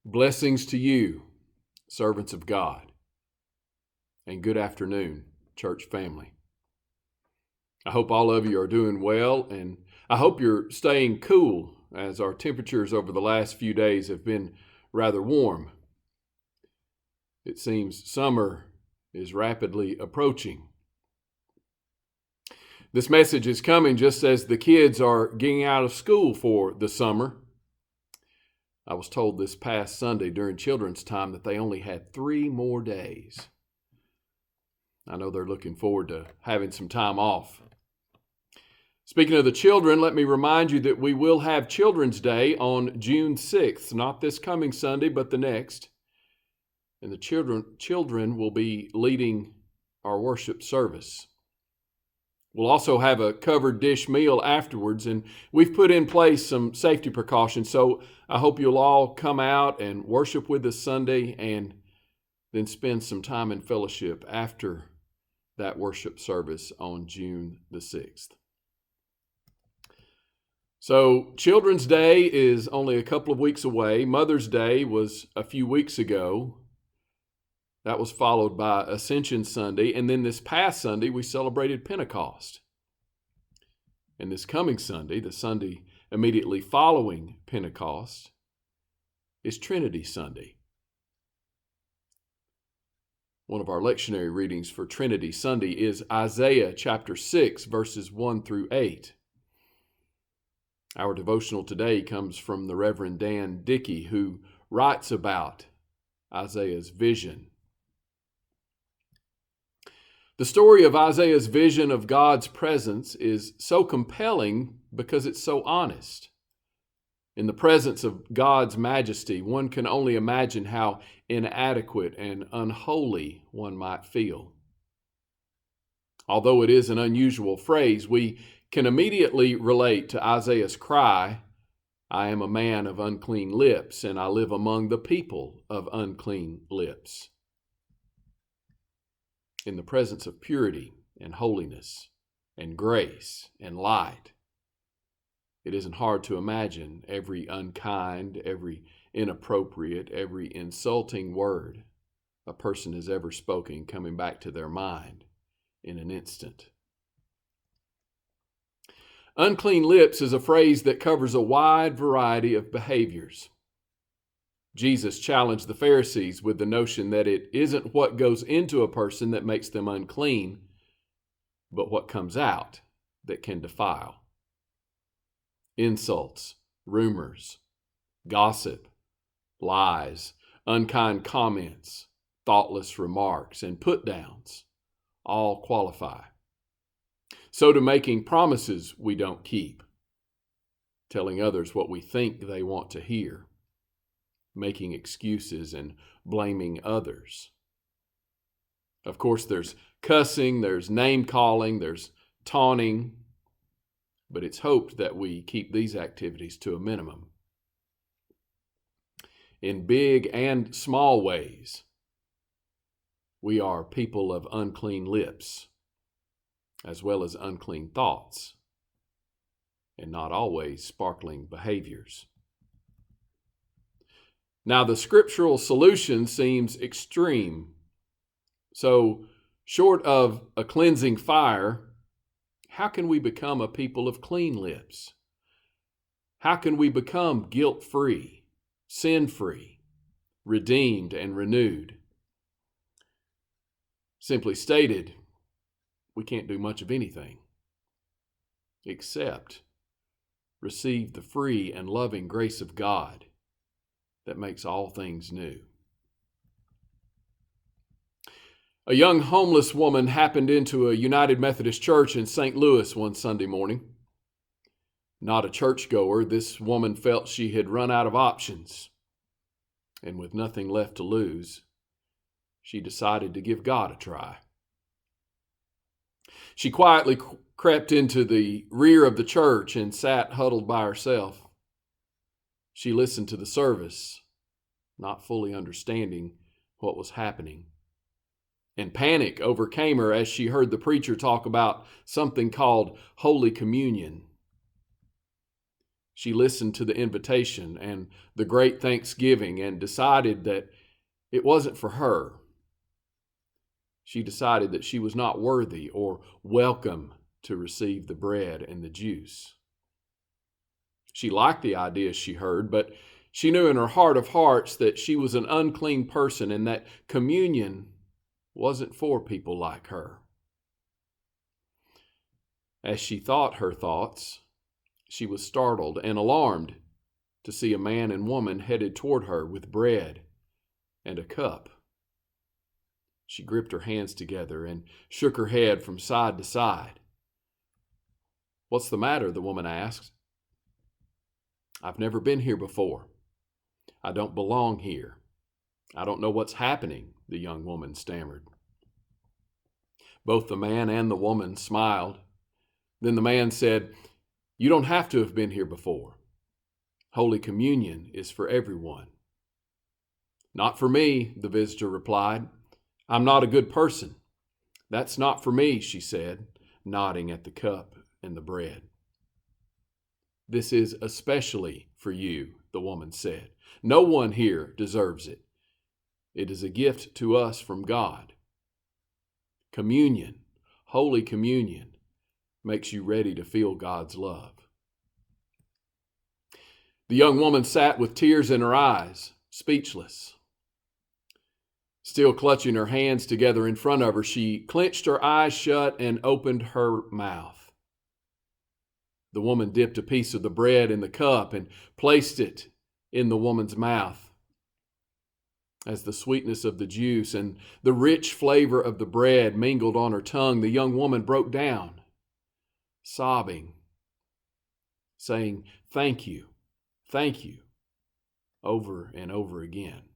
Blessings to you, servants of God, and good afternoon, church family. I hope all of you are doing well, and I hope you're staying cool as our temperatures over the last few days have been rather warm. It seems summer is rapidly approaching. This message is coming just as the kids are getting out of school for the summer. I was told this past Sunday during children's time that they only had 3 more days. I know they're looking forward to having some time off. Speaking of the children, let me remind you that we will have Children's Day on June 6th, not this coming Sunday, but the next. And the children will be leading our worship service. We'll also have a covered dish meal afterwards, and we've put in place some safety precautions. So I hope you'll all come out and worship with us Sunday and then spend some time in fellowship after that worship service on June the 6th. So Children's Day is only a couple of weeks away. Mother's Day was a few weeks ago. That was followed by Ascension Sunday. And then this past Sunday, we celebrated Pentecost. And this coming Sunday, the Sunday immediately following Pentecost, is Trinity Sunday. One of our lectionary readings for Trinity Sunday is Isaiah chapter 6, verses 1 through 8. Our devotional today comes from the Reverend Dan Dickey, who writes about Isaiah's vision. The story of Isaiah's vision of God's presence is so compelling because it's so honest. In the presence of God's majesty, one can only imagine how inadequate and unholy one might feel. Although it is an unusual phrase, we can immediately relate to Isaiah's cry, "I am a man of unclean lips, and I live among the people of unclean lips." In the presence of purity and holiness and grace and light, it isn't hard to imagine every unkind, every inappropriate, every insulting word a person has ever spoken coming back to their mind in an instant. Unclean lips is a phrase that covers a wide variety of behaviors. Jesus challenged the Pharisees with the notion that it isn't what goes into a person that makes them unclean, but what comes out that can defile. Insults, rumors, gossip, lies, unkind comments, thoughtless remarks, and put-downs all qualify. So to making promises we don't keep, telling others what we think they want to hear, making excuses and blaming others. Of course, there's cussing, there's name-calling, there's taunting, but it's hoped that we keep these activities to a minimum. In big and small ways, we are people of unclean lips, as well as unclean thoughts, and not always sparkling behaviors. Now, the scriptural solution seems extreme. So, short of a cleansing fire, how can we become a people of clean lips? How can we become guilt-free, sin-free, redeemed, and renewed? Simply stated, we can't do much of anything except receive the free and loving grace of God that makes all things new. A young homeless woman happened into a United Methodist church in St. Louis one Sunday morning. Not a churchgoer, this woman felt she had run out of options. And with nothing left to lose, she decided to give God a try. She quietly crept into the rear of the church and sat huddled by herself. She listened to the service, not fully understanding what was happening. And panic overcame her as she heard the preacher talk about something called Holy Communion. She listened to the invitation and the great thanksgiving and decided that it wasn't for her. She decided that she was not worthy or welcome to receive the bread and the juice. She liked the ideas she heard, but she knew in her heart of hearts that she was an unclean person and that communion wasn't for people like her. As she thought her thoughts, she was startled and alarmed to see a man and woman headed toward her with bread and a cup. She gripped her hands together and shook her head from side to side. "What's the matter?" the woman asked. "I've never been here before. I don't belong here. I don't know what's happening," the young woman stammered. Both the man and the woman smiled. Then the man said, "You don't have to have been here before. Holy Communion is for everyone." "Not for me," the visitor replied. "I'm not a good person." "That's not for me," she said, nodding at the cup and the bread. "This is especially for you," the woman said. "No one here deserves it. It is a gift to us from God. Communion, Holy Communion, makes you ready to feel God's love." The young woman sat with tears in her eyes, speechless. Still clutching her hands together in front of her, she clenched her eyes shut and opened her mouth. The woman dipped a piece of the bread in the cup and placed it in the woman's mouth. As the sweetness of the juice and the rich flavor of the bread mingled on her tongue, the young woman broke down, sobbing, saying, "Thank you, over and over again.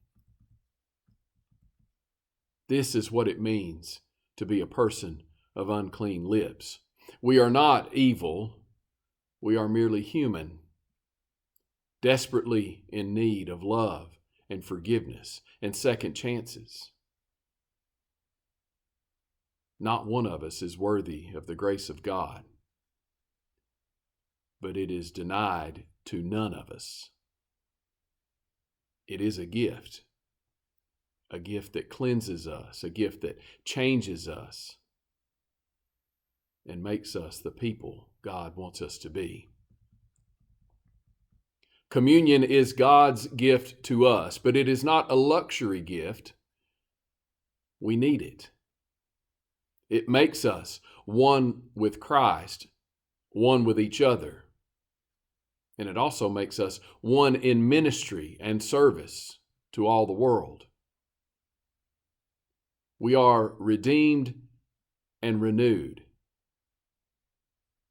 This is what it means to be a person of unclean lips. We are not evil. We are merely human, desperately in need of love and forgiveness and second chances. Not one of us is worthy of the grace of God, but it is denied to none of us. It is a gift that cleanses us, a gift that changes us and makes us the people God wants us to be. Communion is God's gift to us, but it is not a luxury gift. We need it. It makes us one with Christ, one with each other. And it also makes us one in ministry and service to all the world. We are redeemed and renewed,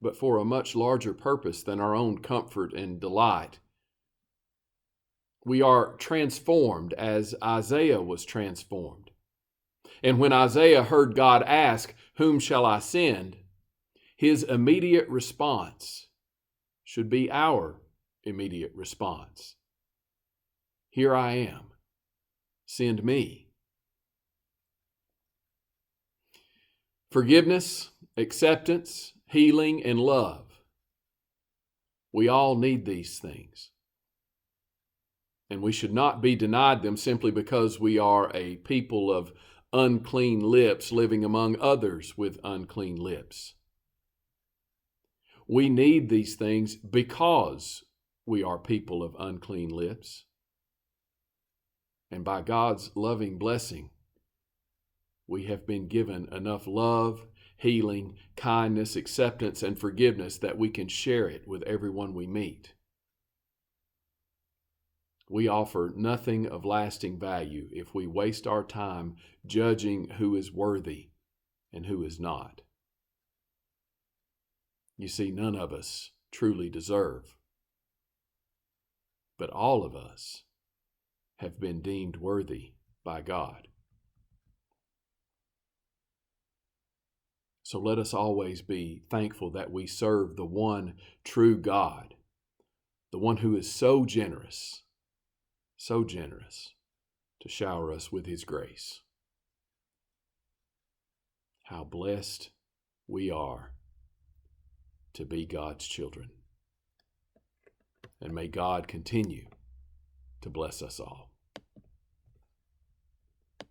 but for a much larger purpose than our own comfort and delight. We are transformed as Isaiah was transformed. And when Isaiah heard God ask, "Whom shall I send?" his immediate response should be our immediate response. "Here I am. Send me." Forgiveness, acceptance, healing, and love. We all need these things. And we should not be denied them simply because we are a people of unclean lips living among others with unclean lips. We need these things because we are people of unclean lips. And by God's loving blessing, we have been given enough love, healing, kindness, acceptance, and forgiveness that we can share it with everyone we meet. We offer nothing of lasting value if we waste our time judging who is worthy and who is not. You see, none of us truly deserve, but all of us have been deemed worthy by God. So let us always be thankful that we serve the one true God, the one who is so generous to shower us with his grace. How blessed we are to be God's children. And may God continue to bless us all.